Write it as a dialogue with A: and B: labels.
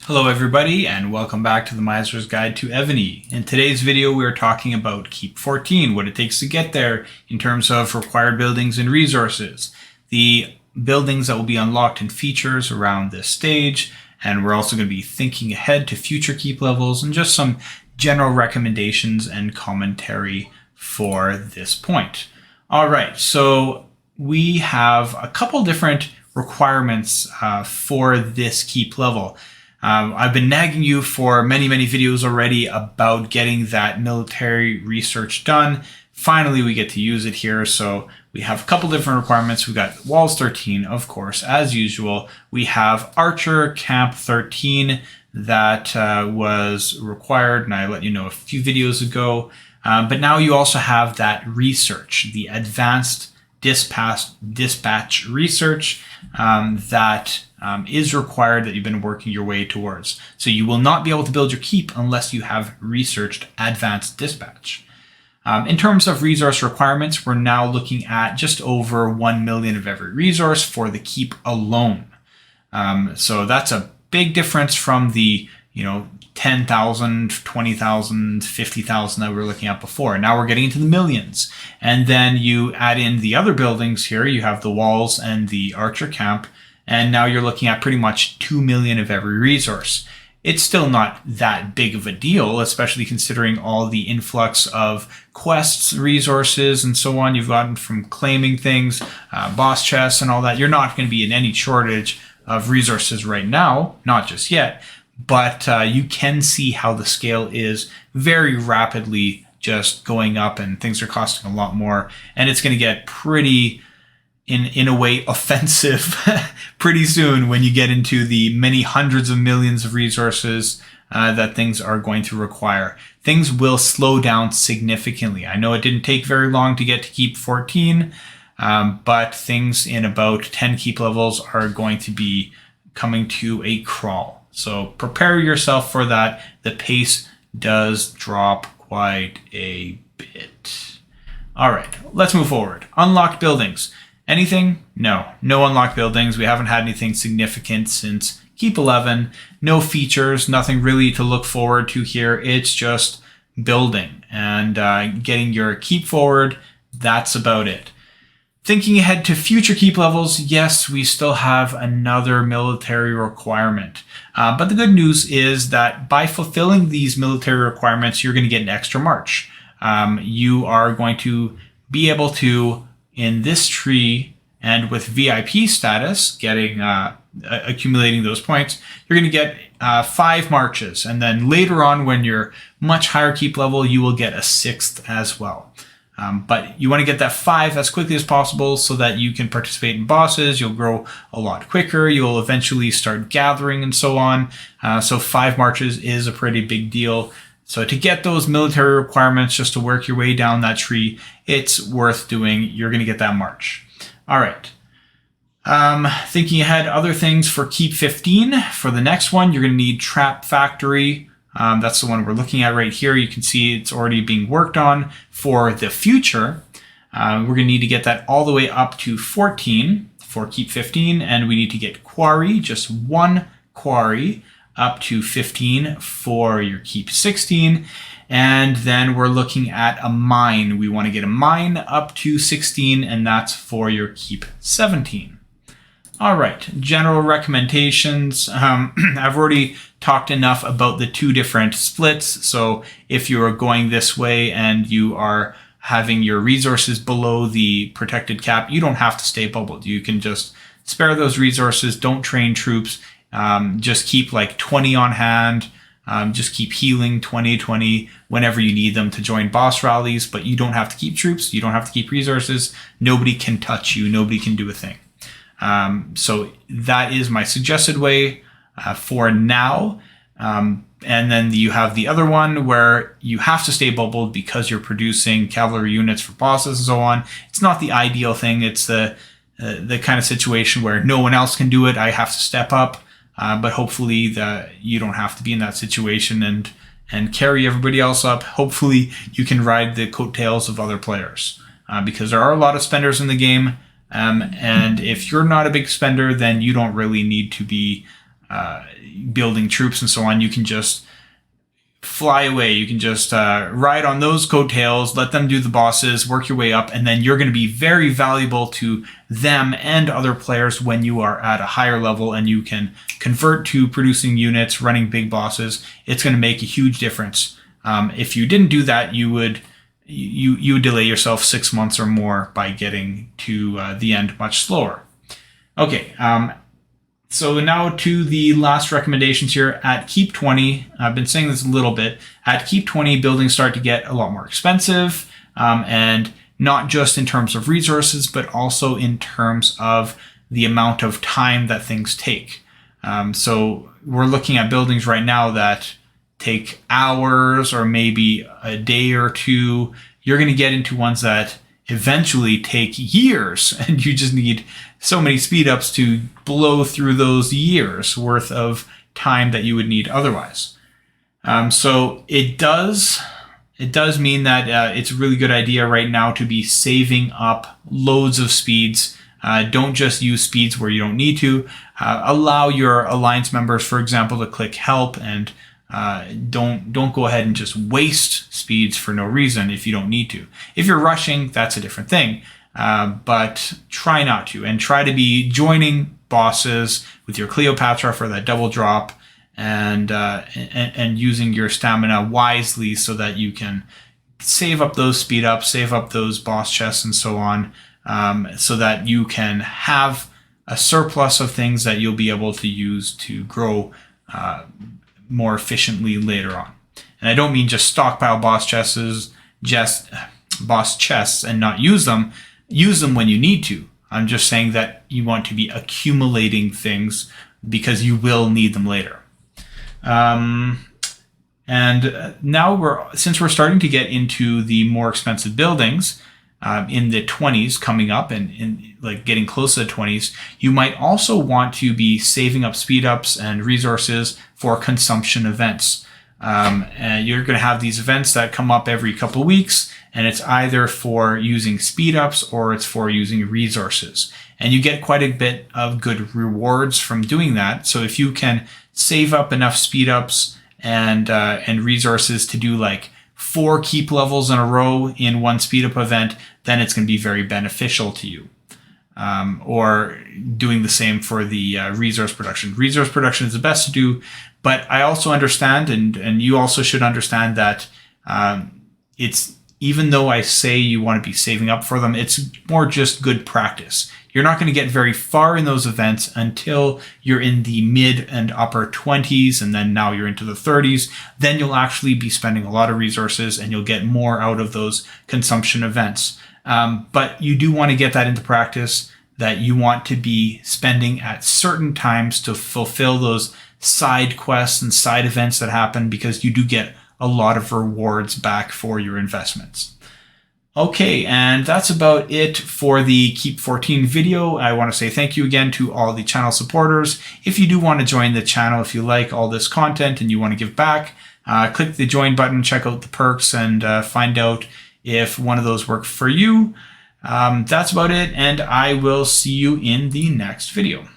A: Hello everybody and welcome back to the Miser's Guide to Evony. In today's video we are talking about Keep 14, what it takes to get there in terms of required buildings and resources, the buildings that will be unlocked and features around this stage, and we're also going to be thinking ahead to future keep levels and just some general recommendations and commentary for this point. Alright, so we have a couple different requirements for this keep level. I've been nagging you for many videos already about getting that military research done. Finally, we get to use it here. So we have a couple different requirements. We've got Walls 13, of course, as usual. We have Archer Camp 13 that was required, and I let you know a few videos ago. But now you also have that research, the advanced dispatch research that is required that you've been working your way towards. So you will not be able to build your keep unless you have researched advanced dispatch. In terms of resource requirements, we're now looking at just over 1 million of every resource for the keep alone. So that's a big difference from the 10,000, 20,000, 50,000 that we were looking at before. Now we're getting into the millions. And then you add in the other buildings here. You have the walls and the Archer camp. And now you're looking at pretty much 2 million of every resource. It's still not that big of a deal, especially considering all the influx of quests, resources, and so on you've gotten from claiming things, boss chests and all that. You're not going to be in any shortage of resources right now, not just yet. But you can see how the scale is very rapidly just going up and things are costing a lot more. And it's going to get pretty, in a way, offensive pretty soon when you get into the many hundreds of millions of resources that things are going to require. Things will slow down significantly. I know it didn't take very long to get to Keep 14, but things in about 10 keep levels are going to be coming to a crawl. So prepare yourself for that. The pace does drop quite a bit. All right, let's move forward. Unlocked buildings. Anything? No unlocked buildings. We haven't had anything significant since Keep 11. No features, nothing really to look forward to here. It's just building and getting your keep forward. That's about it. Thinking ahead to future keep levels, yes, we still have another military requirement. But the good news is that by fulfilling these military requirements, you're going to get an extra march. You are going to be able to, in this tree and with VIP status, getting accumulating those points, you're going to get 5 marches. And then later on, when you're much higher keep level, you will get a 6th as well. But you want to get that 5 as quickly as possible so that you can participate in bosses. You'll grow a lot quicker. You'll eventually start gathering and so on. So 5 marches is a pretty big deal. So to get those military requirements, just to work your way down that tree, it's worth doing. You're going to get that march. All right. Thinking ahead, other things for Keep 15. For the next one, you're going to need Trap Factory. That's the one we're looking at right here. You can see it's already being worked on. For the future, we're going to need to get that all the way up to 14 for Keep 15, and we need to get Quarry, just 1 Quarry, up to 15 for your Keep 16. And then we're looking at a Mine. We want to get a Mine up to 16, and that's for your Keep 17. All right, general recommendations. I've already talked enough about the 2 different splits. So if you are going this way and you are having your resources below the protected cap, you don't have to stay bubbled. You can just spare those resources. Don't train troops. Just keep like 20 on hand. Just keep healing 20 whenever you need them to join boss rallies. But you don't have to keep troops. You don't have to keep resources. Nobody can touch you. Nobody can do a thing. So that is my suggested way for now. And then you have the other one where you have to stay bubbled because you're producing cavalry units for bosses and so on. It's not the ideal thing. It's the kind of situation where no one else can do it. I have to step up. But hopefully you don't have to be in that situation and carry everybody else up. Hopefully you can ride the coattails of other players because there are a lot of spenders in the game. And if you're not a big spender, then you don't really need to be building troops and so on, you can just fly away. You can just ride on those coattails, let them do the bosses, work your way up, and then you're going to be very valuable to them and other players when you are at a higher level and you can convert to producing units, running big bosses. It's going to make a huge difference. If you didn't do that, you would delay yourself 6 months or more by getting to the end much slower. Okay. So now to the last recommendations here. At Keep 20, I've been saying this a little bit. At Keep 20, buildings start to get a lot more expensive, and not just in terms of resources, but also in terms of the amount of time that things take. So we're looking at buildings right now that take hours or maybe a day or two. You're going to get into ones that eventually take years, and you just need so many speed ups to blow through those years worth of time that you would need otherwise. So it does mean that it's a really good idea right now to be saving up loads of speeds. Don't just use speeds where you don't need to. Allow your alliance members, for example, to click help, and don't go ahead and just waste speeds for no reason if you don't need to. If you're rushing, that's a different thing. But try not to, and try to be joining bosses with your Cleopatra for that double drop, and using your stamina wisely so that you can save up those speed ups, save up those boss chests and so on, so that you can have a surplus of things that you'll be able to use to grow more efficiently later on. And I don't mean just stockpile boss chests and not use them. Use them when you need to. I'm just saying that you want to be accumulating things because you will need them later. And now since we're starting to get into the more expensive buildings, in the 20s coming up and like getting close to the 20s, you might also want to be saving up speed ups and resources for consumption events. And you're going to have these events that come up every couple of weeks, and it's either for using speed ups or it's for using resources. And you get quite a bit of good rewards from doing that. So if you can save up enough speed ups and resources to do like 4 keep levels in a row in one speed up event, then it's going to be very beneficial to you. Or doing the same for the resource production. Resource production is the best to do, but I also understand, and you also should understand that it's, even though I say you want to be saving up for them, it's more just good practice. You're not going to get very far in those events until you're in the mid and upper 20s, and then now you're into the 30s. Then you'll actually be spending a lot of resources, and you'll get more out of those consumption events. But you do want to get that into practice, that you want to be spending at certain times to fulfill those side quests and side events that happen, because you do get a lot of rewards back for your investments. Okay, and that's about it for the Keep 14 video. I want to say thank you again to all the channel supporters. If you do want to join the channel, if you like all this content and you want to give back, click the join button, check out the perks, and find out if one of those work for you. That's about it, and I will see you in the next video.